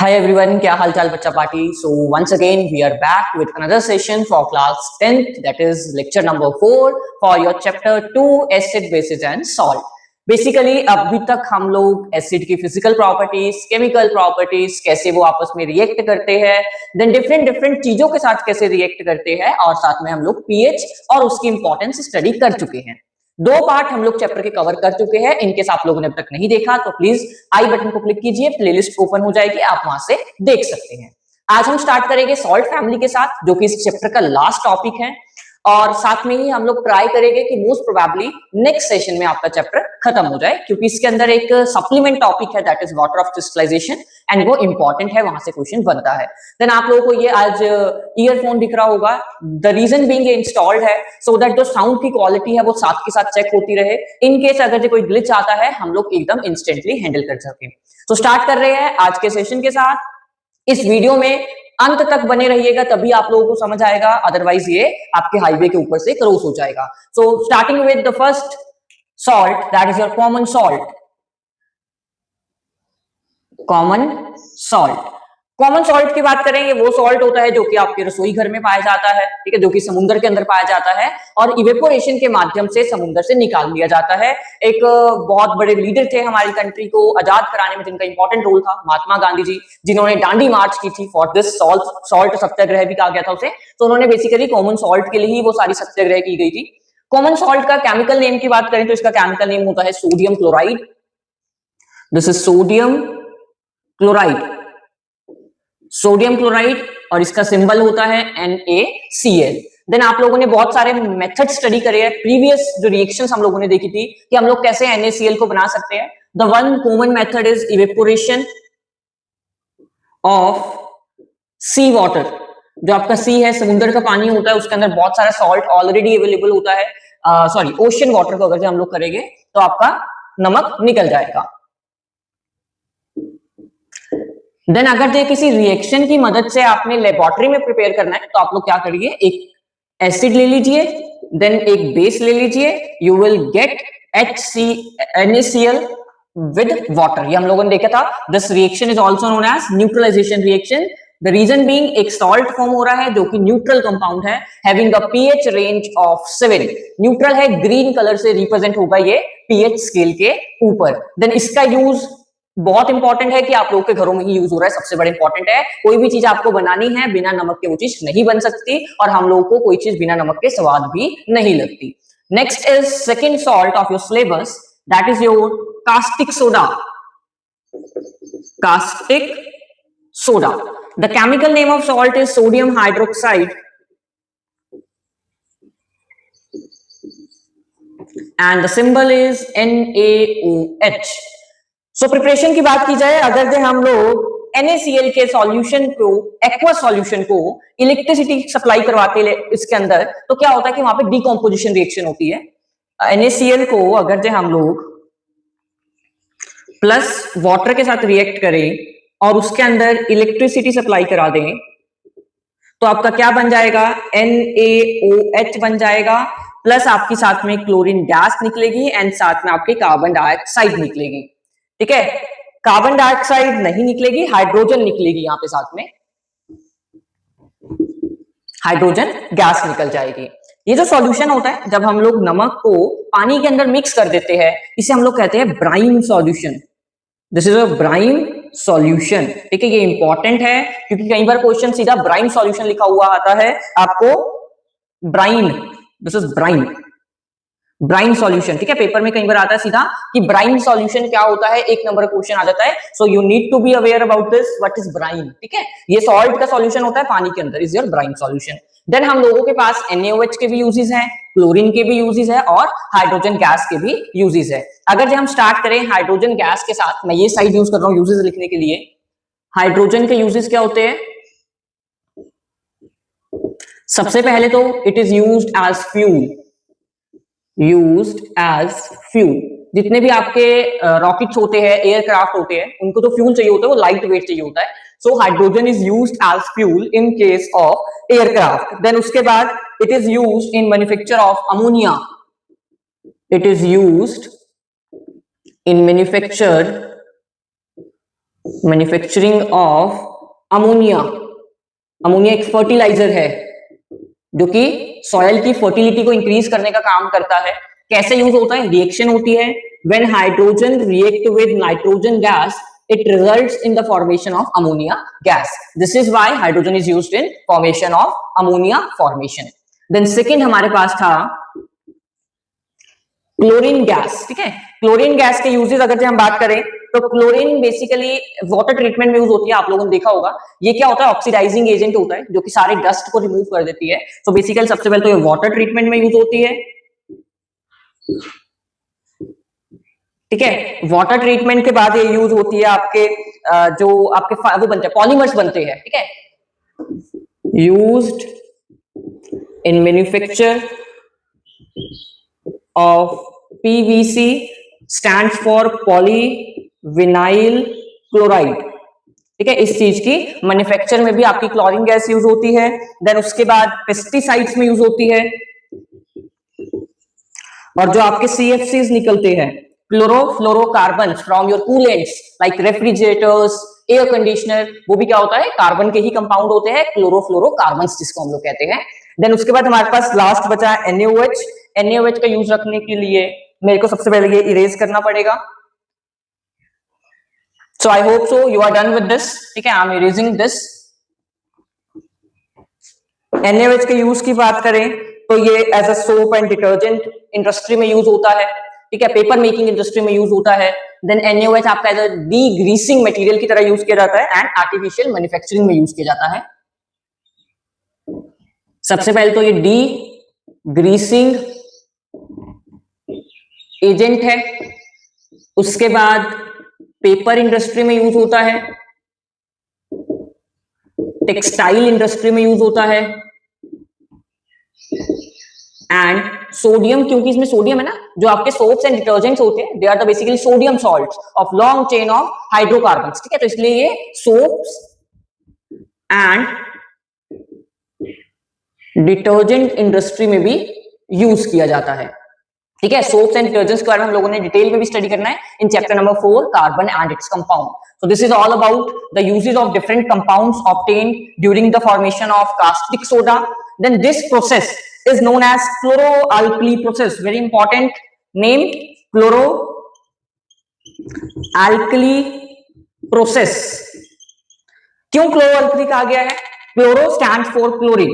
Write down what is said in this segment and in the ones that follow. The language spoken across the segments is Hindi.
Hi everyone, क्या हाल चाल बच्चा party. So once again we are back with another session for class 10th, that is lecture number 4 for your chapter 2 acid bases and salt. Basically अभी तक हम लोग एसिड की फिजिकल प्रॉपर्टीज, केमिकल प्रॉपर्टीज, कैसे वो आपस में रिएक्ट करते हैं, देन डिफरेंट डिफरेंट चीजों के साथ कैसे रिएक्ट करते हैं, और साथ में हम लोग पीएच और उसकी इंपॉर्टेंस स्टडी कर चुके हैं। 2 पार्ट हम लोग चैप्टर के कवर कर चुके हैं। इनकेस आप लोगों ने अब तक नहीं देखा तो प्लीज आई बटन को क्लिक कीजिए, प्लेलिस्ट ओपन हो जाएगी, आप वहां से देख सकते हैं। आज हम स्टार्ट करेंगे सॉल्ट फैमिली के साथ, जो कि इस चैप्टर का लास्ट टॉपिक है, और साथ में ही हम लोग ट्राई करेंगे कि मोस्ट प्रोबेबली नेक्स्ट सेशन में आपका चैप्टर खत्म हो जाए, क्योंकि इसके अंदर एक सप्लीमेंट टॉपिक है, that is water of crystallization, and वो इंपॉर्टेंट है, वहां से क्वेश्चन बनता है। देन आप लोगों को ये आज ईयरफोन दिख रहा होगा, द रीजन बीइंग ये इंस्टॉल्ड है सो दैट जो साउंड की क्वालिटी है वो साथ के साथ चेक होती रहे, इन केस अगर कोई ग्लिच आता है हम लोग एकदम इंस्टेंटली हैंडल कर सकें। तो स्टार्ट कर रहे हैं आज के सेशन के साथ। इस वीडियो में अंत तक बने रहिएगा, तभी आप लोगों को समझ आएगा, अदरवाइज ये आपके हाईवे के ऊपर से क्रॉस हो जाएगा। So starting with the first salt, that is your common salt. Common salt, common salt की बात करें, ये वो सॉल्ट होता है जो कि आपके रसोई घर में पाया जाता है, ठीक है, जो कि समुद्र के अंदर पाया जाता है और इवेपोरेशन के माध्यम से समुद्र से निकाल लिया जाता है। एक बहुत बड़े लीडर थे हमारी कंट्री को आजाद कराने में, जिनका इंपॉर्टेंट रोल था, महात्मा गांधी जी, जिन्होंने दांडी मार्च की थी फॉर दिस सॉल्ट सत्याग्रह भी कहा गया था उसे। तो उन्होंने बेसिकली कॉमन सॉल्ट के लिए ही वो सारी सत्याग्रह की गई थी। कॉमन सॉल्ट का केमिकल नेम की बात करें तो इसका केमिकल नेम होता है sodium chloride. This is sodium chloride, sodium chloride, और इसका सिंबल होता है NaCl। देन आप लोगों ने बहुत सारे मेथड स्टडी करे हैं, प्रीवियस जो रिएक्शंस हम लोगों ने देखी थी कि हम लोग कैसे NaCl को बना सकते हैं। The one common method is evaporation of sea water. जो आपका सी है, समुद्र का पानी होता है, उसके अंदर बहुत सारा सॉल्ट ऑलरेडी अवेलेबल होता है। सॉरी, ओशन वाटर को अगर हम लोग करेंगे तो आपका नमक निकल जाएगा। देन अगर ये किसी रिएक्शन की मदद से आपने लेबोरेटरी में प्रिपेयर करना है तो आप लोग क्या करिए, एक एसिड ले लीजिए, देन एक बेस ले लीजिए, you will get NaCl with water. ये हम लोगों ने देखा था। This reaction is also known as neutralization reaction. The reason being एक सॉल्ट फॉर्म हो रहा है जो कि न्यूट्रल कंपाउंड है, having a pH range of 7। Neutral है, ग्रीन कलर से रिप्रेजेंट होगा ये पीएच स्केल के ऊपर। देन इसका यूज बहुत इंपॉर्टेंट है कि आप लोगों के घरों में ही यूज हो रहा है, सबसे बड़ा इंपॉर्टेंट है। कोई भी चीज आपको बनानी है बिना नमक के वो चीज नहीं बन सकती, और हम लोगों को कोई चीज बिना नमक के स्वाद भी नहीं लगती। Next is second salt of your syllabus, that is your caustic soda. Caustic soda, the chemical name of salt is sodium hydroxide and the symbol is NaOH। So preparation की बात की जाए, अगर हम लोग NaCl के सॉल्यूशन को, एक्वा सॉल्यूशन को इलेक्ट्रिसिटी सप्लाई करवाते इसके अंदर, तो क्या होता है कि वहां पे डिकम्पोजिशन रिएक्शन होती है। NaCl को अगर हम लोग प्लस वाटर के साथ रिएक्ट करें और उसके अंदर इलेक्ट्रिसिटी सप्लाई करा दें तो आपका क्या बन जाएगा, NaOH बन जाएगा, प्लस आपकी साथ में क्लोरीन गैस निकलेगी एंड साथ में आपकी कार्बन डाइऑक्साइड निकलेगी। ठीक है, कार्बन डाइऑक्साइड नहीं निकलेगी, हाइड्रोजन निकलेगी, यहां पे साथ में हाइड्रोजन गैस निकल जाएगी। ये जो सॉल्यूशन होता है, जब हम लोग नमक को पानी के अंदर मिक्स कर देते हैं, इसे हम लोग कहते हैं brine solution. This is a brine solution. ठीक है, ये इंपॉर्टेंट है क्योंकि कई बार क्वेश्चन सीधा ब्राइन सॉल्यूशन लिखा हुआ आता है आपको, brine, this is brine, brine solution. ठीक है, पेपर में कई बार आता है सीधा कि ब्राइन सॉल्यूशन क्या होता है, एक नंबर का क्वेश्चन आ जाता है। So you need to be aware about this, what is brine. ठीक है, ये सॉल्ट का सॉल्यूशन होता है पानी के अंदर, is your brine solution. Then हम लोगों के पास NaOH के भी यूजेस हैं, क्लोरीन के भी यूजेस है, और हाइड्रोजन गैस के भी यूजेस है। अगर हम स्टार्ट करें हाइड्रोजन गैस के साथ, मैं ये साइड यूज कर रहा हूं यूजेस लिखने के लिए। हाइड्रोजन के यूजेस क्या होते हैं? सबसे पहले तो it is used as fuel, used as fuel. जितने भी आपके रॉकेट्स होते हैं, एयरक्राफ्ट होते हैं, उनको तो फ्यूल चाहिए होता है, वो लाइट वेट चाहिए होता है। So hydrogen is used as fuel in case of aircraft. Then उसके बाद it is used in manufacture of ammonia. It is used in manufacture manufacturing of ammonia. Ammonia एक फर्टिलाइजर है जो कि सॉयल की फर्टिलिटी को इंक्रीज करने का काम करता है। कैसे यूज होता है? रिएक्शन होती है, when hydrogen react with nitrogen gas it results in the formation of ammonia gas. This is why hydrogen is used in formation of ammonia formation. Then second हमारे पास था क्लोरीन गैस। ठीक है, क्लोरीन गैस के यूजेस अगर हम बात करें तो क्लोरीन बेसिकली वाटर ट्रीटमेंट में यूज होती है। आप लोगों ने देखा होगा, ये क्या होता है? ऑक्सीडाइजिंग एजेंट होता है जो कि सारे डस्ट को रिमूव कर देती है। तो बेसिकली सबसे पहले तो ये वाटर ट्रीटमेंट में यूज होती है। ठीक है, वाटर ट्रीटमेंट के बाद ये यूज होती है आपके जो आपके वो बनते हैं, पॉलीमर्स बनते हैं। ठीक है, used in manufacture of PVC stands for polyvinyl chloride. ठीक है, इस चीज की मैन्युफैक्चर में भी आपकी क्लोरीन गैस यूज होती है। देन उसके बाद पेस्टिसाइड्स में यूज होती है। और जो आपके CFCs निकलते हैं, chlorofluorocarbons from your coolants like refrigerators, air conditioner, वो भी क्या होता है? कार्बन के ही कंपाउंड होते हैं, क्लोरोफ्लोरोकार्बन्स जिसको हम लोग कहते हैं। देन उसके बाद हमारे पास लास्ट बचा है NaOH। NaOH का यूज रखने के लिए मेरे को सबसे पहले ये इरेज करना पड़ेगा। So I hope so you are done with this. ठीक है, I am erasing this. NaOH के यूज की बात करें तो ये as a soap and detergent industry में यूज होता है। ठीक है, पेपर मेकिंग इंडस्ट्री में यूज होता है। देन NaOH आपका एज अ डीग्रीसिंग मटेरियल की तरह यूज किया जाता है एंड आर्टिफिशियल मैन्युफैक्चरिंग में यूज किया जाता है। सबसे पहले तो ये डीग्रीसिंग एजेंट है, उसके बाद पेपर इंडस्ट्री में यूज होता है, टेक्सटाइल इंडस्ट्री में यूज होता है एंड सोडियम, क्योंकि इसमें सोडियम है ना, जो आपके सोप्स एंड डिटर्जेंट्स होते हैं they are the basically sodium salts of long chain of hydrocarbons. ठीक है, तो इसलिए ये सोप्स एंड डिटर्जेंट इंडस्ट्री में भी यूज किया जाता है। ठीक है, सोप्स एंड डिटर्जेंट्स के बारे में हम लोगों ने डिटेल में भी स्टडी करना है in chapter number 4, carbon and its compound. So this is all about the uses of different compounds obtained during the formation of caustic soda. Then this process is known as chloroalkali process. Very important name, chloroalkali process. क्यों क्लोरोअल्कली कहा गया है? क्लोरो स्टैंड्स फॉर क्लोरीन,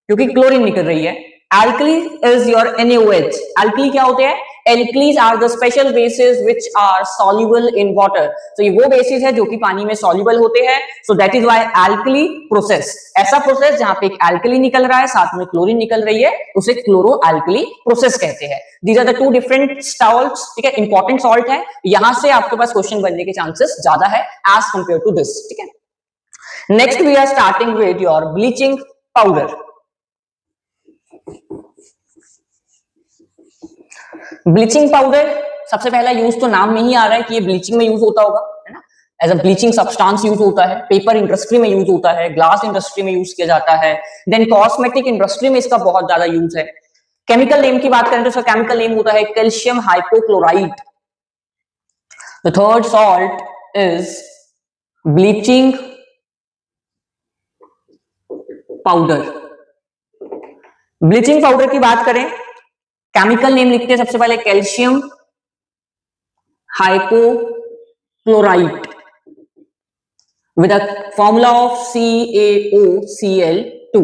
क्योंकि क्लोरीन निकल रही है। Alkali is your NaOH. Alkali क्या होते हैं? Alkalis are the special bases which are soluble in water. So ये वो बेसिस है जो कि पानी में soluble होते हैं। So that is why alkali process. ऐसा प्रोसेस जहां पे एक alkali निकल रहा है साथ में क्लोरीन निकल रही है, उसे क्लोरोअल्कली प्रोसेस कहते हैं। These are the two different salts. ठीक है, इंपॉर्टेंट सॉल्ट है, यहां से आपके पास क्वेश्चन बनने के चांसेस ज्यादा है as compared to this. ठीक है, next we are starting with your bleaching powder. Bleaching powder सबसे पहला यूज तो नाम में ही आ रहा है कि ये ब्लीचिंग में यूज होता होगा, है ना, as a bleaching substance use होता है। पेपर इंडस्ट्री में यूज होता है, ग्लास इंडस्ट्री में यूज किया जाता है, देन कॉस्मेटिक इंडस्ट्री में इसका बहुत ज्यादा यूज है। केमिकल नेम की बात करें तो इसका केमिकल नेम होता है calcium hypochloride. The third salt is bleaching powder. Bleaching powder की बात करें, केमिकल नेम लिखते हैं सबसे पहले calcium hypochloride with a formula of CaOCl2।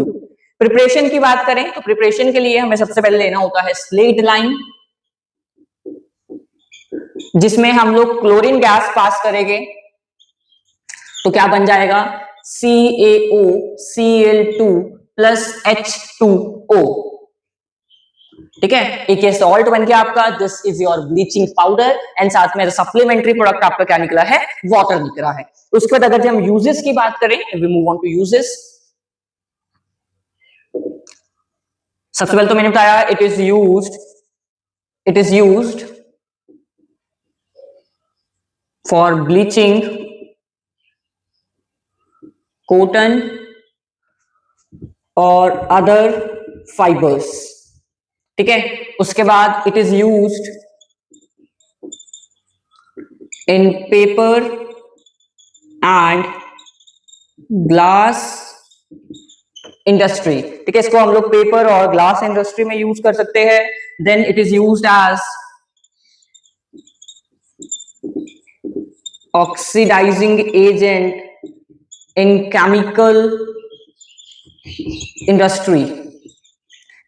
Preparation की बात करें तो प्रिपरेशन के लिए हमें सबसे पहले लेना होता है स्लेट लाइन, जिसमें हम लोग क्लोरीन गैस पास करेंगे तो क्या बन जाएगा CaOCl2 प्लस H2O। ठीक है, एक ये सॉल्ट बन गया आपका, this is your bleaching powder and साथ में सप्लीमेंट्री प्रोडक्ट आपका क्या निकला है, वाटर निकला है। उसके बाद अगर हम यूजेस की बात करें, we move on to uses. सबसे पहले तो मैंने बताया it is used for bleaching cotton और अदर फाइबर्स। ठीक है, उसके बाद it is used in paper and glass industry. ठीक है, इसको हम लोग पेपर और ग्लास इंडस्ट्री में यूज कर सकते हैं। Then it is used as oxidizing agent in chemical industry.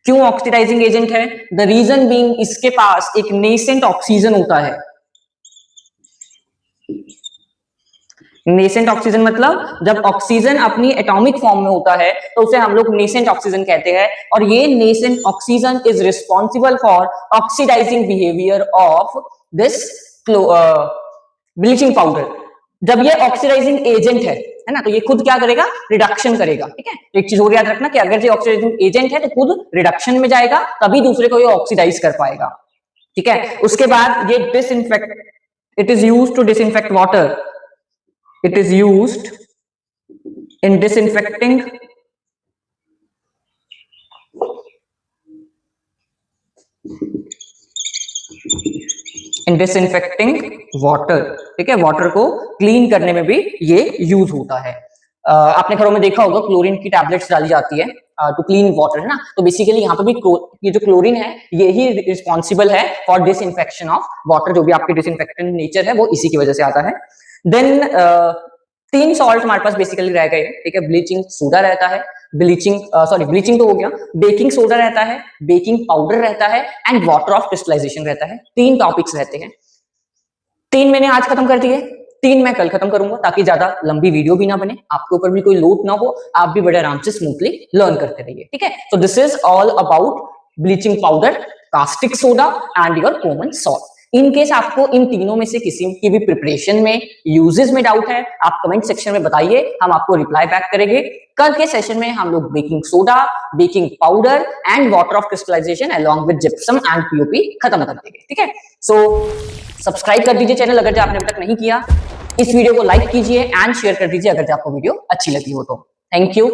क्यों ऑक्सीडाइजिंग एजेंट है? द रीजन बीइंग इसके पास एक नेसेंट ऑक्सीजन होता है। नेसेंट ऑक्सीजन मतलब जब ऑक्सीजन अपनी एटॉमिक फॉर्म में होता है तो उसे हम लोग नेसेंट ऑक्सीजन कहते हैं, और ये nascent oxygen is responsible for oxidizing behaviour of this bleaching powder. जब ये ऑक्सीडाइजिंग एजेंट है ना, तो ये खुद क्या करेगा? रिडक्शन करेगा। ठीक है, एक चीज और याद रखना कि अगर ये ऑक्सीडाइजिंग एजेंट है तो खुद रिडक्शन में जाएगा, तभी दूसरे को ये ऑक्सीडाइज कर पाएगा। ठीक है, उसके बाद ये disinfect, it is used to disinfect water. It is used in disinfecting water। ठीक है, वाटर को क्लीन करने में भी ये यूज होता है। आपने घरों में देखा होगा क्लोरीन की टैबलेट्स डाली जाती है टू क्लीन वाटर, है ना। तो बेसिकली यहाँ पे भी ये जो क्लोरीन है ये ही रिस्पॉन्सिबल है फॉर डिसइंफेक्शन ऑफ वाटर। जो भी आपके डिसइंफेक्टेंट नेचर है वो इसी की वजह से आता है। देन 3 सॉल्ट हमारे पास बेसिकली रह गए। ठीक है, ब्लीचिंग सोडा रहता है, ब्लीचिंग तो हो गया, बेकिंग सोडा रहता है, बेकिंग पाउडर रहता है एंड वाटर ऑफ क्रिस्टलाइजेशन रहता है। 3 टॉपिक्स रहते हैं। 3 मैंने आज खत्म कर दिए, 3 मैं कल खत्म करूंगा, ताकि ज्यादा लंबी वीडियो भी ना बने, आपके ऊपर भी कोई लोड ना हो, आप भी बड़े आराम से स्मूथली लर्न करते रहिए। ठीक है, so this is all about bleaching powder, caustic soda and your common salt. In case आपको इन तीनों में से किसी की भी प्रिपरेशन में, यूजेस में डाउट है, आप कमेंट सेक्शन में बताइए, हम आपको रिप्लाई बैक करेंगे। कल के सेशन में हम लोग baking soda, baking powder and water of crystallization along with gypsum and POP खत्म कर देंगे। ठीक है, सो सब्सक्राइब कर दीजिए चैनल अगर आपने अभी तक नहीं किया। इस वीडियो को लाइक कीजिए एंड शेयर कर दीजिए अगर आपको वीडियो अच्छी लगी हो तो। Thank you.